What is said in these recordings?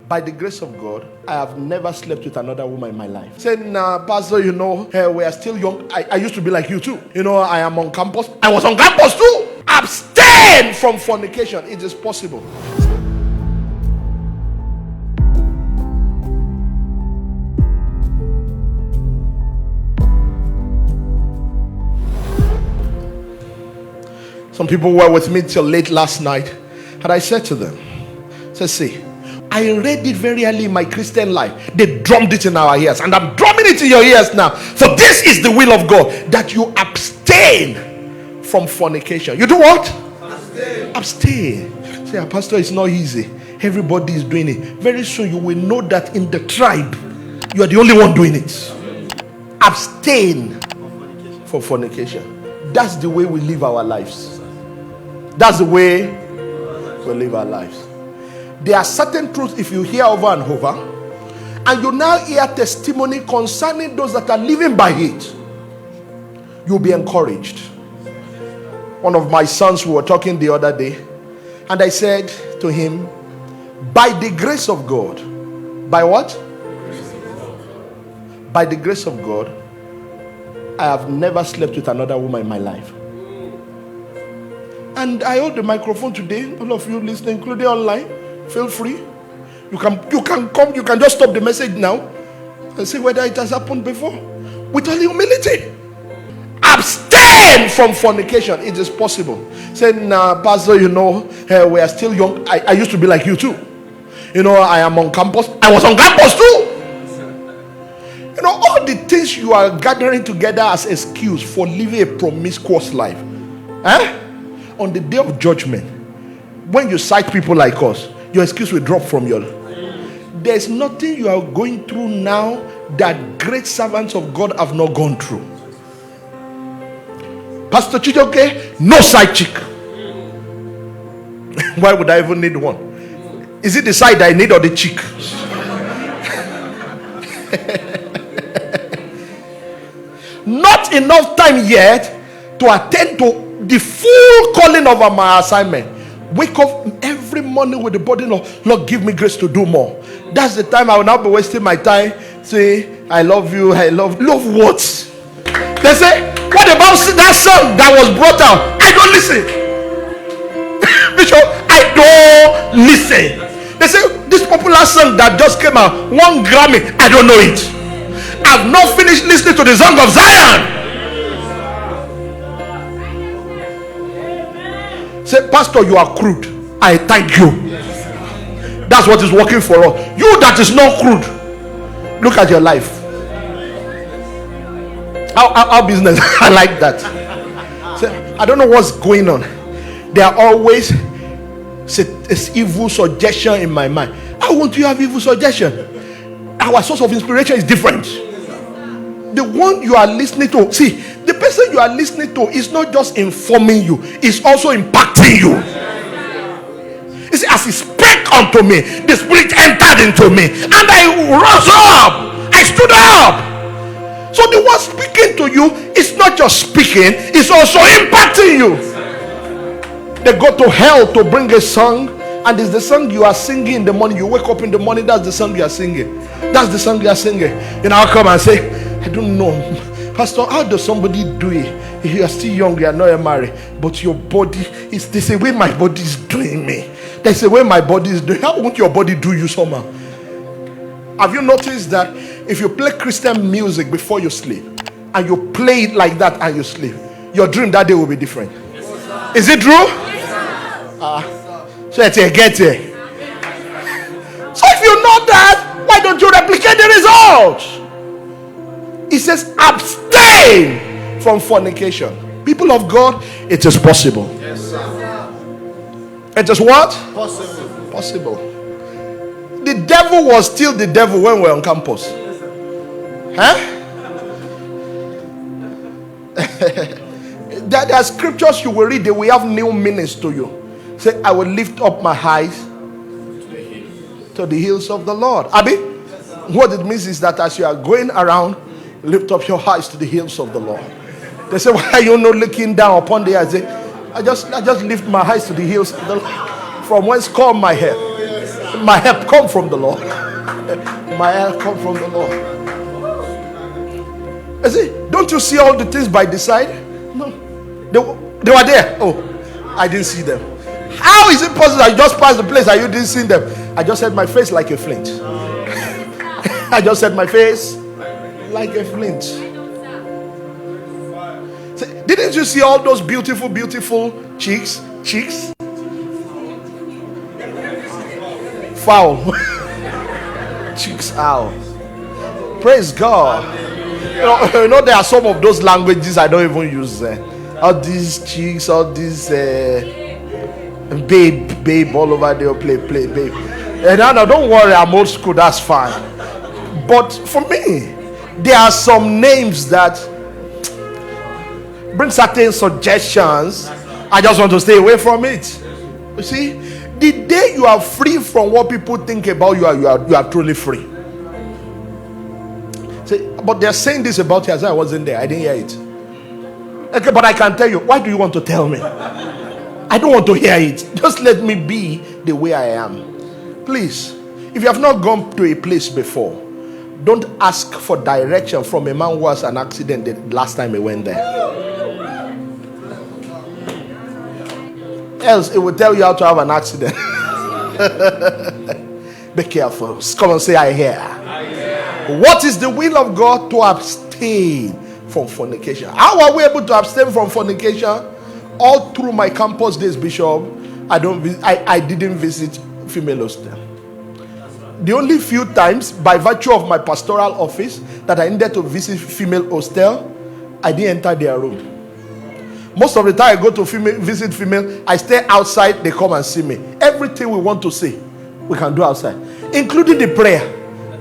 By the grace of God, I have never slept with another woman in my life. Saying, Pastor, we are still young. I used to be like you too. I am on campus. I was on campus too. Abstain from fornication. It is possible. Some people were with me till late last night, and I said to them, see, I read it very early in my Christian life. They drummed it in our ears, and I'm drumming it in your ears now. For this is the will of God, that you abstain from fornication. You do what? Abstain. Say, Pastor, it's not easy. Everybody is doing it. Very soon you will know that in the tribe, you are the only one doing it. Abstain from fornication. That's the way we live our lives. That's the way we live our lives. There are certain truths, if you hear over and over, and you now hear testimony concerning those that are living by it, you'll be encouraged. One of my sons, we were talking the other day, and I said to him, by the grace of God, by what? By the grace of God, I have never slept with another woman in my life. And I hold the microphone today. All of you listening, including online, feel free. You can come. You can just stop the message now and see whether it has happened before. With all humility, abstain from fornication. It is possible. Saying, Pastor, we are still young. I used to be like you too. I am on campus. I was on campus too. All the things you are gathering together as excuse for living a promiscuous life. On the day of judgment, when you cite people like us, your excuse will drop from your. There's nothing you are going through now that great servants of God have not gone through. Pastor Chijoke, no side chick. Why would I even need one? Is it the side I need or the chick? Not enough time yet to attend to the full calling of my assignment. Wake up every morning with the burden of, Lord, give me grace to do more. That's the time I will not be wasting my time saying, I love you, I love what? They say, what about that song that was brought out? I don't listen. Bishop, I don't listen. They say, this popular song that just came out, 1 Grammy, I don't know it. I've not finished listening to the Song of Zion. Say, Pastor, you are crude. I thank you. That's what is working for us. You that is not crude, look at your life. Our business. I like that. Say, I don't know what's going on. There are always this evil suggestion in my mind. How won't you have evil suggestion? Our source of inspiration is different. The one you are listening to, see, the person you are listening to is not just informing you, it's also impacting you. You see, as he spake unto me, the Spirit entered into me, and I rose up, I stood up. So the one speaking to you is not just speaking, it's also impacting you. They go to hell to bring a song, and it's the song you are singing in the morning. You wake up in the morning, that's the song you are singing. That's the song you are singing. I'll come and say, I don't know, Pastor, how does somebody do it? You are still young, you are not married, but your body is, there's a way my body is doing me. There's a way my body is doing. How won't your body do you somehow? Have you noticed that if you play Christian music before you sleep, and you play it like that and you sleep, your dream that day will be different? Is it true? So it's a get it. So if you know that, why don't you replicate the results? It says abstain from fornication. People of God, it is possible. Yes, sir. It is what? Possible. The devil was still the devil when we were on campus. There are scriptures you will read, they will have new meanings to you. Say, I will lift up my eyes to the hills of the Lord. Abi, what it means is that as you are going around, lift up your eyes to the hills of the Lord. They say, why are you not looking down upon the earth? I just lift my eyes to the hills of the Lord, from whence come my help. My help come from the Lord. My help come from the Lord. I see, don't you see all the things by the side? No. They were there. Oh, I didn't see them. How is it possible that you just passed the place and you didn't see them? I just had my face like a flint. I just had my face like a flint. Didn't you see all those beautiful, beautiful cheeks? Foul. Cheeks out. Praise God. You know there are some of those languages I don't even use. All these cheeks, all these babe all over there, play babe. And no, don't worry, I'm old school, that's fine. But for me, there are some names that bring certain suggestions. I just want to stay away from it. You see, the day you are free from what people think about you, you are truly free. See, but they're saying this about you as I wasn't there. I didn't hear it. Okay, but I can tell you. Why do you want to tell me? I don't want to hear it. Just let me be the way I am. Please, if you have not gone to a place before, don't ask for direction from a man who has an accident the last time he went there. Else, it will tell you how to have an accident. Be careful. Come and say, I hear. What is the will of God? To abstain from fornication. How are we able to abstain from fornication? All through my campus days, Bishop, I didn't visit female hostel. The only few times, by virtue of my pastoral office, that I needed to visit female hostel, I didn't enter their room. Most of the time I go to visit female, I stay outside, they come and see me. Everything we want to see, we can do outside. Including the prayer,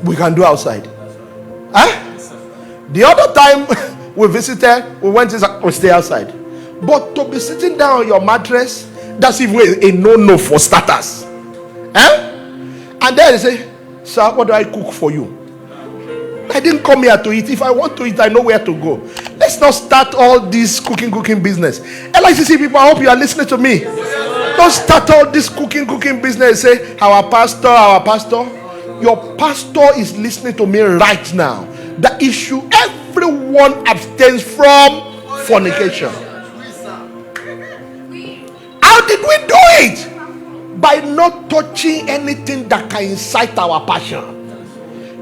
we can do outside. Huh? The other time we visited, we went inside, we stay outside. But to be sitting down on your mattress, that's even a no-no for starters. Huh? And then they say, sir, what do I cook for you? I didn't come here to eat. If I want to eat, I know where to go. Let's not start all this cooking business. LICC people, I hope you are listening to me. Don't start all this cooking business. Say, our pastor. Your pastor is listening to me right now. The issue, everyone abstains from fornication. How did we do it? By not touching anything that can incite our passion.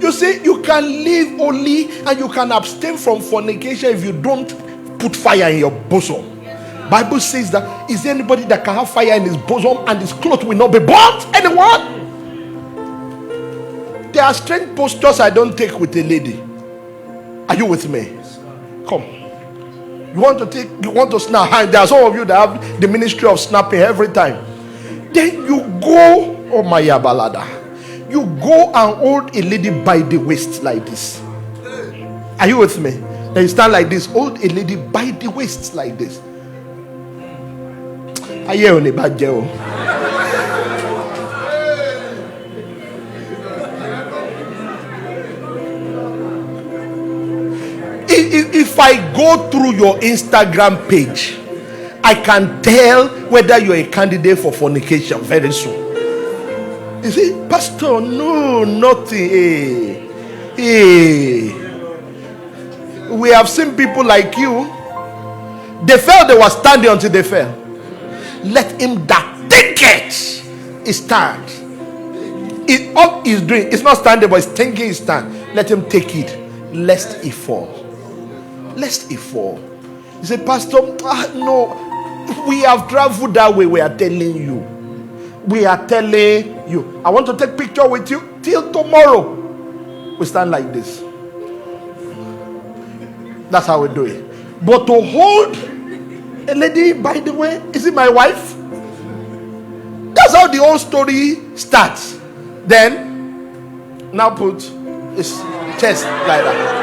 You see, you can live only and you can abstain from fornication if you don't put fire in your bosom. Bible says that, is there anybody that can have fire in his bosom and his clothes will not be burnt? Anyone? There are strange postures I don't take with a lady. Are you with me? Come. You want to snap. There are some of you that have the ministry of snapping every time. Then you go, oh my yabalada. You go and hold a lady by the waist like this. Are you with me? Then you stand like this, hold a lady by the waist like this. Are you on the bad girl? If I go through your Instagram page, I can tell whether you're a candidate for fornication very soon. You see, Pastor, no, nothing. Hey. We have seen people like you. They fell, they were standing until they fell. Let him that take it stand. All he's doing, it's not standing, but he's thinking he stand. Let him take it, lest he fall. Lest he fall. You say, Pastor, no, we have traveled that way. We are telling you. I want to take picture with you till tomorrow. We stand like this. That's how we do it. But to hold a lady, by the way, is it my wife? That's how the whole story starts. Then, now put his chest like that.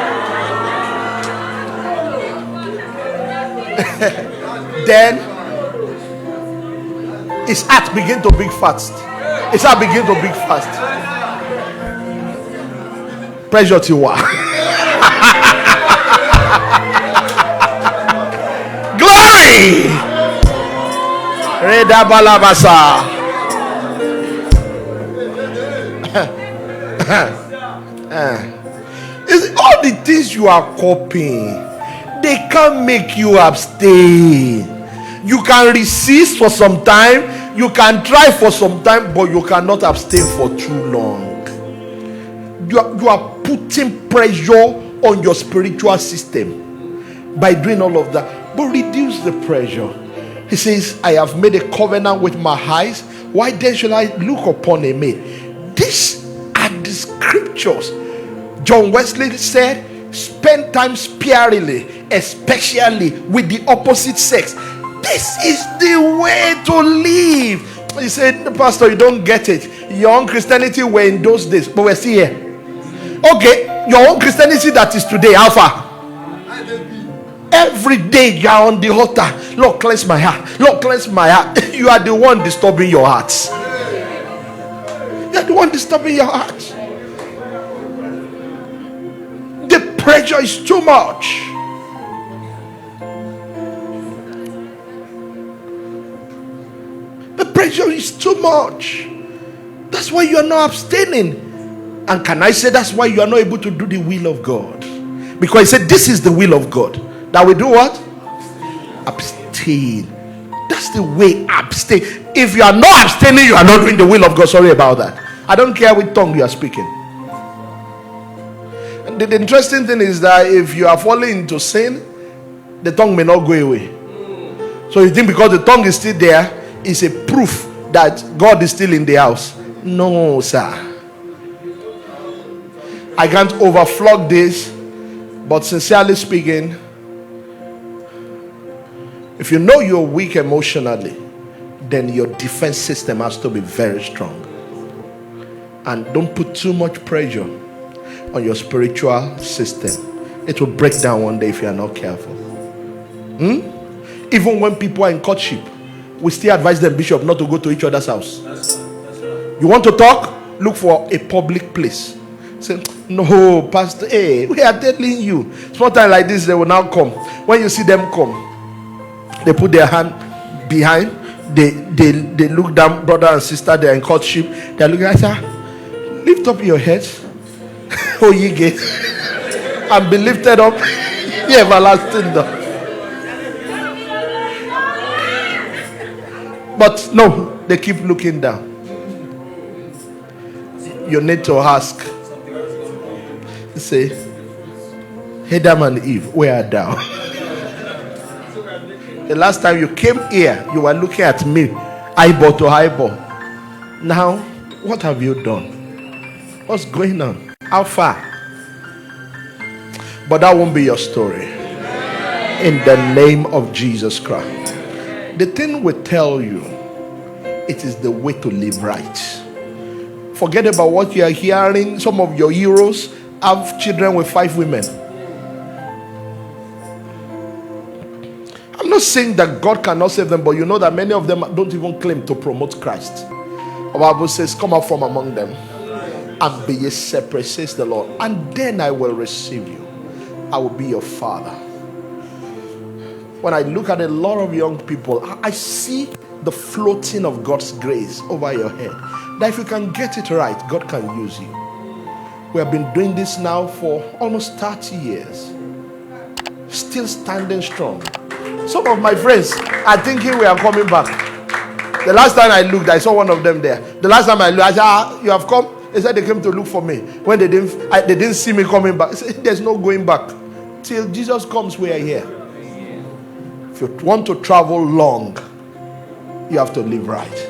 Then his heart begin to beat fast. His heart begin to beat fast. Pressure to what? Glory. Reda balabasa. It's all the things you are copying. They can't make you abstain. You can resist for some time, you can try for some time, but you cannot abstain for too long. You are putting pressure on your spiritual system by doing all of that. But reduce the pressure. He says, I have made a covenant with my eyes. Why then shall I look upon a maid? These are the scriptures. John Wesley said, spend time sparingly, especially with the opposite sex. This is the way to live. He said, Pastor, you don't get it. Your own Christianity were in those days, but we're still here. Okay, your own Christianity that is today, Alpha. Every day you are on the altar. Lord, cleanse my heart. Lord, cleanse my heart. You are the one disturbing your heart. You are the one disturbing your heart. The pressure is too much. The pressure is too much. That's why you are not abstaining. And can I say that's why you are not able to do the will of God? Because he said this is the will of God. That we do what? Abstain. That's the way. Abstain. If you are not abstaining, you are not doing the will of God. Sorry about that. I don't care which tongue you are speaking. And the interesting thing is that if you are falling into sin, the tongue may not go away. So you think because the tongue is still there, it's a proof that God is still in the house. No, sir. I can't overflog this, but sincerely speaking, if you know you're weak emotionally, then your defense system has to be very strong. And don't put too much pressure on your spiritual system. It will break down one day if you are not careful. Even when people are in courtship, we still advise them, Bishop, not to go to each other's house. You want to talk? Look for a public place. Say, no, Pastor, hey, we are telling you. Small time like this, they will now come. When you see them come, they put their hand behind. They look down, brother and sister, they're in courtship. They're looking at her. Lift up your heads, O ye gates, and be lifted up, ye everlasting door. But no, they keep looking down. You need to ask. Say, Adam and Eve, where are thou? The last time you came here, you were looking at me, eyeball to eyeball. Now, what have you done? What's going on? How far? But that won't be your story. In the name of Jesus Christ. The thing we tell you, it is the way to live right. Forget about what you are hearing. Some of your heroes have children with 5 women. I'm not saying that God cannot save them, but you know that many of them don't even claim to promote Christ. The Bible says, come out from among them and be ye separate, says the Lord, and then I will receive you. I will be your father. When I look at a lot of young people, I see the floating of God's grace over your head. That if you can get it right, God can use you. We have been doing this now for almost 30 years. Still standing strong. Some of my friends are thinking we are coming back. The last time I looked, I saw one of them there. The last time I looked, I said, you have come? They said they came to look for me. When they didn't see me coming back. I said, there's no going back. Till Jesus comes, we are here. If you want to travel long, you have to live right.